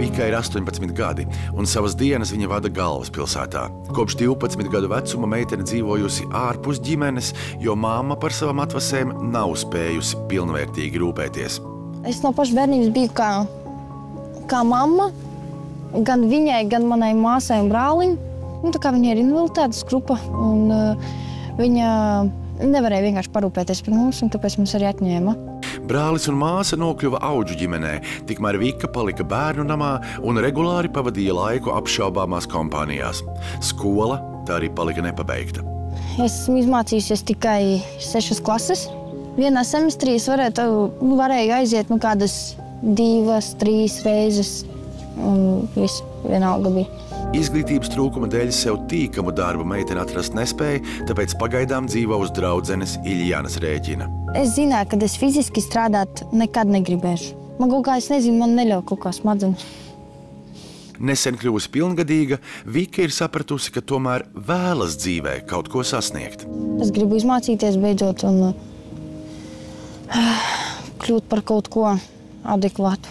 Vikai ir 18 gadi, un savas dienas viņa vada galvaspilsētā. Kopš 12 gadu vecuma meitene dzīvojusi ārpus ģimenes, jo mamma par savām atvasēm nav spējusi pilnvērtīgi rūpēties. Es no paša bērnības biju kā mamma, gan viņai, gan manai māsai un brālim. Tā kā viņa ir invaliditātes grupa, un viņa nevarēja vienkārši parūpēties par mums, un tāpēc mums arī atņēma. Brālis un māsa nokļuva audžu ģimenē, tikmēr Vika palika bērnu namā un regulāri pavadīja laiku apšaubāmās kompānijās. Skola tā arī palika nepabeigta. Esmu izmācījusies tikai 6 klases. Vienā semestrī es varēju aiziet kādas 2, 3 reizes, un viss vienalga bija. Izglītības trūkuma dēļ sev tīkamu darbu meitene atrast nespēja, tāpēc pagaidām dzīvo uz draudzenes Iļjanas rēķina. Es zināju, ka es fiziski strādāt nekad negribēšu. Man kaut kā, es nezinu, man neļauj kaut kā smadzenes. Nesen kļuvusi pilngadīga, Vika ir sapratusi, ka tomēr vēlas dzīvē kaut ko sasniegt. Es gribu izmācīties beidzot un kļūt par kaut ko adekvātu.